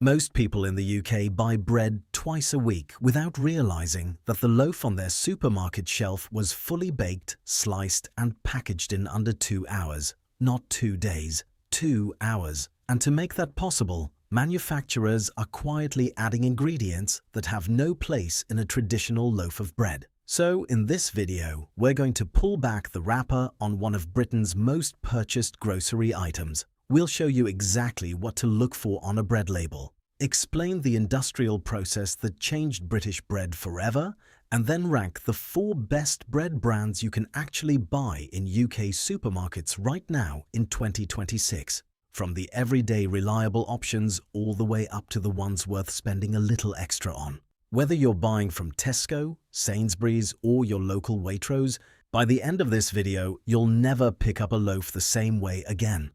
Most people in the UK buy bread twice a week without realizing that the loaf on their supermarket shelf was fully baked, sliced and packaged in under 2 hours. Not 2 days, 2 hours. And to make that possible, manufacturers are quietly adding ingredients that have no place in a traditional loaf of bread. So in this video, we're going to pull back the wrapper on one of Britain's most purchased grocery items. We'll show you exactly what to look for on a bread label, explain the industrial process that changed British bread forever, and then rank the 4 best bread brands you can actually buy in UK supermarkets right now in 2026. From the everyday reliable options all the way up to the ones worth spending a little extra on. Whether you're buying from Tesco, Sainsbury's, or your local Waitrose, by the end of this video, you'll never pick up a loaf the same way again.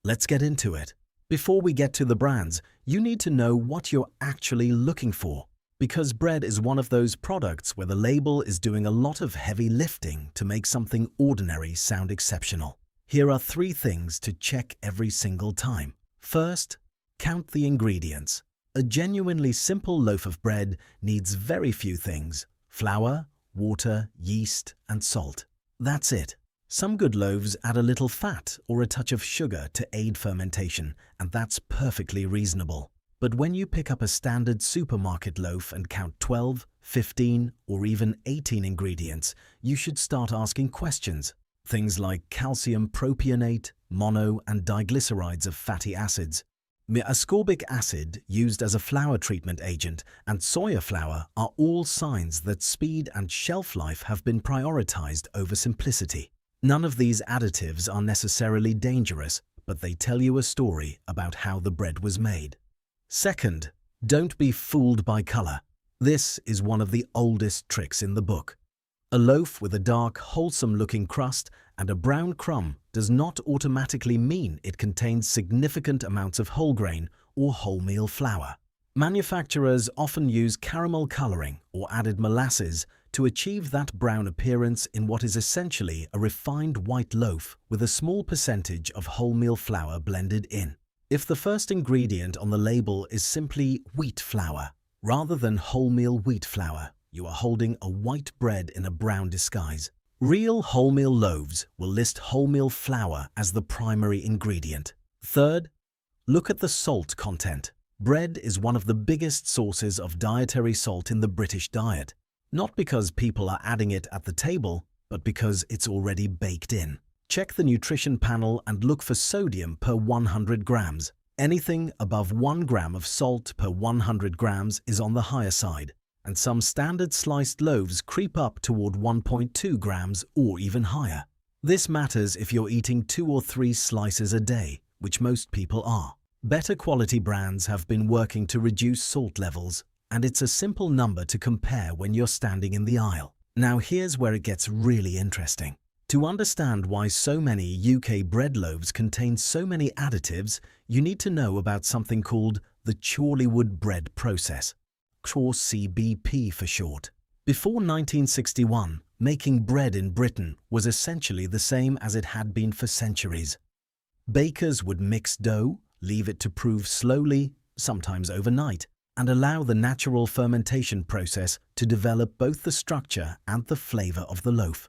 Let's get into it. Before we get to the brands, you need to know what you're actually looking for, because bread is one of those products where the label is doing a lot of heavy lifting to make something ordinary sound exceptional. Here are 3 things to check every single time. First, count the ingredients. A genuinely simple loaf of bread needs very few things: flour, water, yeast, and salt. That's it. Some good loaves add a little fat or a touch of sugar to aid fermentation, and that's perfectly reasonable. But when you pick up a standard supermarket loaf and count 12, 15, or even 18 ingredients, you should start asking questions. Things like calcium propionate, mono and diglycerides of fatty acids, ascorbic acid used as a flour treatment agent, and soya flour are all signs that speed and shelf life have been prioritized over simplicity. None of these additives are necessarily dangerous, but they tell you a story about how the bread was made. Second, don't be fooled by color. This is one of the oldest tricks in the book. A loaf with a dark, wholesome-looking crust and a brown crumb does not automatically mean it contains significant amounts of whole grain or wholemeal flour. Manufacturers often use caramel coloring or added molasses to achieve that brown appearance in what is essentially a refined white loaf with a small percentage of wholemeal flour blended in. If the first ingredient on the label is simply wheat flour rather than wholemeal wheat flour, you are holding a white bread in a brown disguise. Real wholemeal loaves will list wholemeal flour as the primary ingredient. Third, look at the salt content. Bread is one of the biggest sources of dietary salt in the British diet. Not because people are adding it at the table, but because it's already baked in. Check the nutrition panel and look for sodium per 100 grams. Anything above 1 gram of salt per 100 grams is on the higher side, and some standard sliced loaves creep up toward 1.2 grams or even higher. This matters if you're eating 2 or 3 slices a day, which most people are. Better quality brands have been working to reduce salt levels, and it's a simple number to compare when you're standing in the aisle. Now here's where it gets really interesting. To understand why so many UK bread loaves contain so many additives, you need to know about something called the Chorleywood Bread Process, or CBP for short. Before 1961, making bread in Britain was essentially the same as it had been for centuries. Bakers would mix dough, leave it to prove slowly, sometimes overnight, and allow the natural fermentation process to develop both the structure and the flavor of the loaf.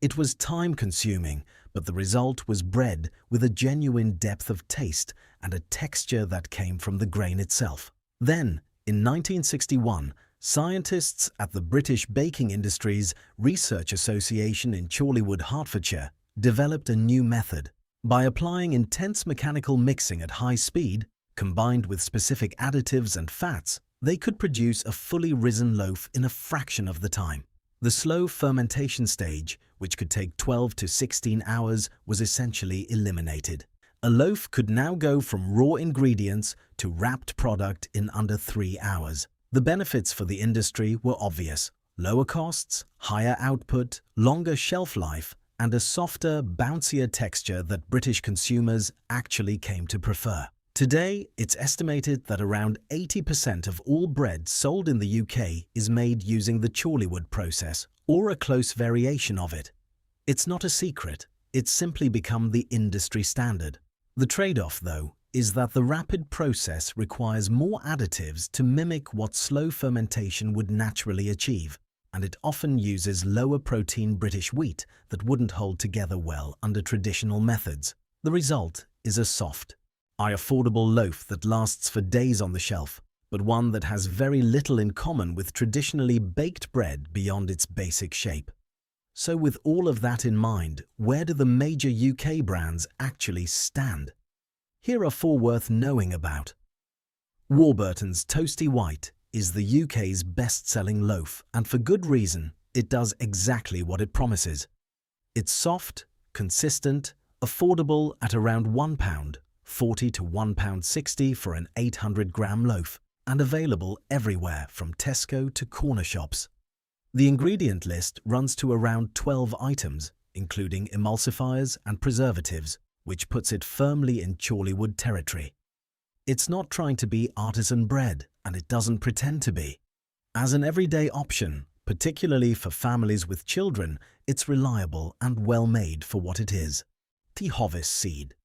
It was time-consuming, but the result was bread with a genuine depth of taste and a texture that came from the grain itself. Then, in 1961, scientists at the British Baking Industries Research Association in Chorleywood, Hertfordshire, developed a new method. By applying intense mechanical mixing at high speed, combined with specific additives and fats, they could produce a fully risen loaf in a fraction of the time. The slow fermentation stage, which could take 12 to 16 hours, was essentially eliminated. A loaf could now go from raw ingredients to wrapped product in under 3 hours. The benefits for the industry were obvious: lower costs, higher output, longer shelf life, and a softer, bouncier texture that British consumers actually came to prefer. Today, it's estimated that around 80% of all bread sold in the UK is made using the Chorleywood process, or a close variation of it. It's not a secret, it's simply become the industry standard. The trade-off, though, is that the rapid process requires more additives to mimic what slow fermentation would naturally achieve, and it often uses lower protein British wheat that wouldn't hold together well under traditional methods. The result is a soft, affordable loaf that lasts for days on the shelf, but one that has very little in common with traditionally baked bread beyond its basic shape. So with all of that in mind, where do the major UK brands actually stand? Here are 4 worth knowing about. Warburton's Toasty White is the UK's best-selling loaf, and for good reason. It does exactly what it promises. It's soft, consistent, affordable at around £1.40 to £1.60 for an 800-gram loaf, and available everywhere from Tesco to corner shops. The ingredient list runs to around 12 items, including emulsifiers and preservatives, which puts it firmly in Chorleywood territory. It's not trying to be artisan bread, and it doesn't pretend to be. As an everyday option, particularly for families with children, it's reliable and well made for what it is. The Hovis seed.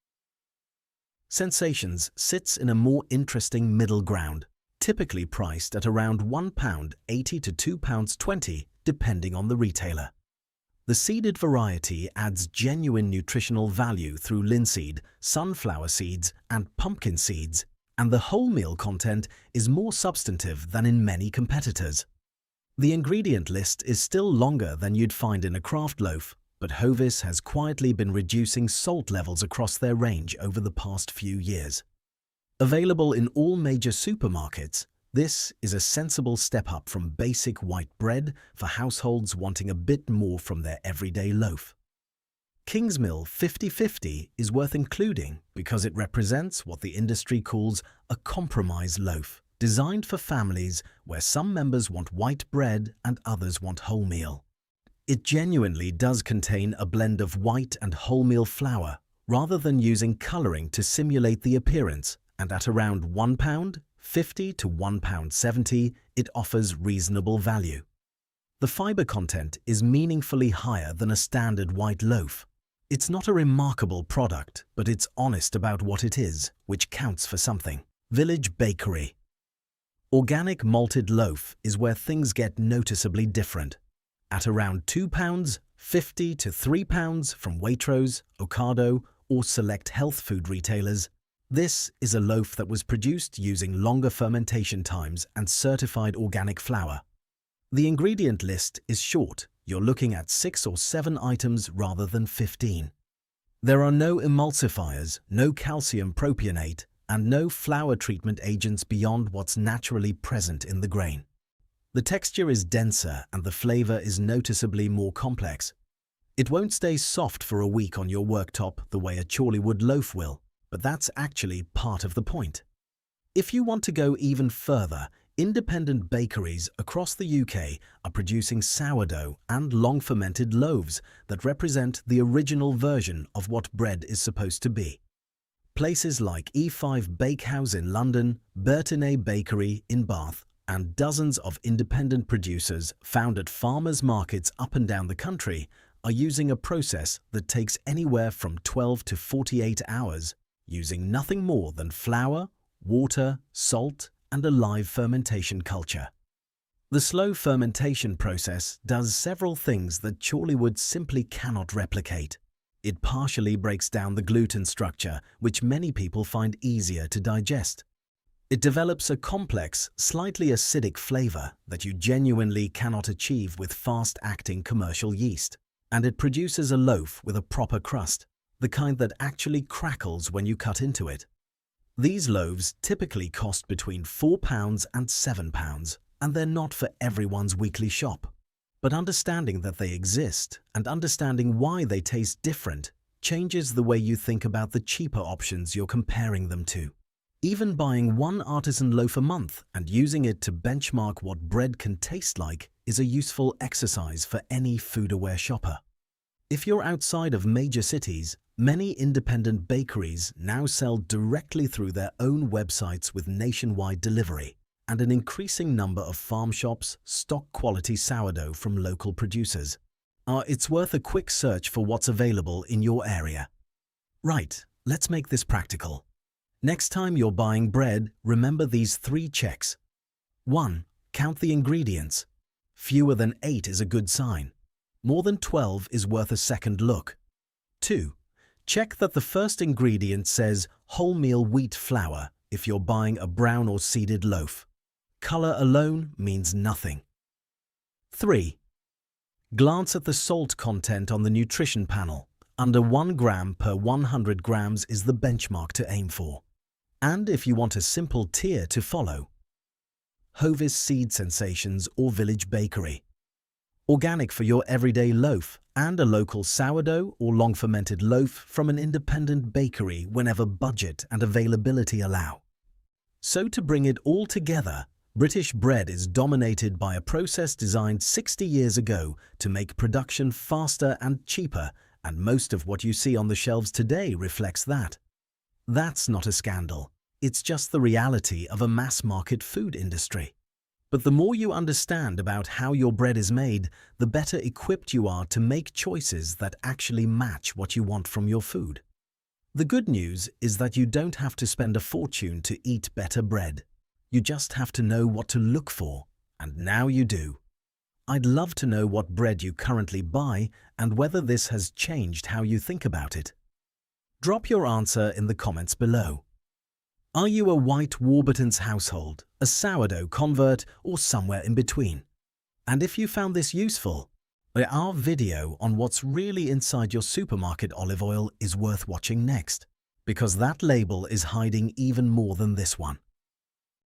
Sensations sits in a more interesting middle ground, typically priced at around £1.80 to £2.20 depending on the retailer. The seeded variety adds genuine nutritional value through linseed, sunflower seeds and pumpkin seeds, and the wholemeal content is more substantive than in many competitors. The ingredient list is still longer than you'd find in a craft loaf, but Hovis has quietly been reducing salt levels across their range over the past few years. Available in all major supermarkets, this is a sensible step up from basic white bread for households wanting a bit more from their everyday loaf. Kingsmill 50/50 is worth including because it represents what the industry calls a compromise loaf, designed for families where some members want white bread and others want wholemeal. It genuinely does contain a blend of white and wholemeal flour, rather than using colouring to simulate the appearance, and at around £1.50 to £1.70, it offers reasonable value. The fibre content is meaningfully higher than a standard white loaf. It's not a remarkable product, but it's honest about what it is, which counts for something. Village Bakery. Organic malted loaf is where things get noticeably different. At around £2.50 to £3 from Waitrose, Ocado, or select health food retailers, this is a loaf that was produced using longer fermentation times and certified organic flour. The ingredient list is short. You're looking at 6 or 7 items rather than 15. There are no emulsifiers, no calcium propionate, and no flour treatment agents beyond what's naturally present in the grain. The texture is denser and the flavour is noticeably more complex. It won't stay soft for a week on your worktop the way a Chorleywood loaf will, but that's actually part of the point. If you want to go even further, independent bakeries across the UK are producing sourdough and long-fermented loaves that represent the original version of what bread is supposed to be. Places like E5 Bakehouse in London, Burtonay Bakery in Bath, and dozens of independent producers found at farmers' markets up and down the country are using a process that takes anywhere from 12 to 48 hours, using nothing more than flour, water, salt, and a live fermentation culture. The slow fermentation process does several things that Chorleywood simply cannot replicate. It partially breaks down the gluten structure, which many people find easier to digest. It develops a complex, slightly acidic flavour that you genuinely cannot achieve with fast-acting commercial yeast. And it produces a loaf with a proper crust, the kind that actually crackles when you cut into it. These loaves typically cost between £4 and £7, and they're not for everyone's weekly shop. But understanding that they exist and understanding why they taste different changes the way you think about the cheaper options you're comparing them to. Even buying one artisan loaf a month and using it to benchmark what bread can taste like is a useful exercise for any food-aware shopper. If you're outside of major cities, many independent bakeries now sell directly through their own websites with nationwide delivery, and an increasing number of farm shops stock quality sourdough from local producers. It's worth a quick search for what's available in your area. Right, let's make this practical. Next time you're buying bread, remember these 3 checks. 1. Count the ingredients. Fewer than 8 is a good sign. More than 12 is worth a second look. 2. Check that the first ingredient says wholemeal wheat flour if you're buying a brown or seeded loaf. Color alone means nothing. 3. Glance at the salt content on the nutrition panel. Under 1 gram per 100 grams is the benchmark to aim for. And if you want a simple tier to follow, Hovis Seed Sensations or Village Bakery. Organic for your everyday loaf, and a local sourdough or long-fermented loaf from an independent bakery whenever budget and availability allow. So to bring it all together, British bread is dominated by a process designed 60 years ago to make production faster and cheaper, and most of what you see on the shelves today reflects that. That's not a scandal. It's just the reality of a mass-market food industry. But the more you understand about how your bread is made, the better equipped you are to make choices that actually match what you want from your food. The good news is that you don't have to spend a fortune to eat better bread. You just have to know what to look for, and now you do. I'd love to know what bread you currently buy and whether this has changed how you think about it. Drop your answer in the comments below. Are you a white Warburton's household, a sourdough convert, or somewhere in between? And if you found this useful, our video on what's really inside your supermarket olive oil is worth watching next, because that label is hiding even more than this one.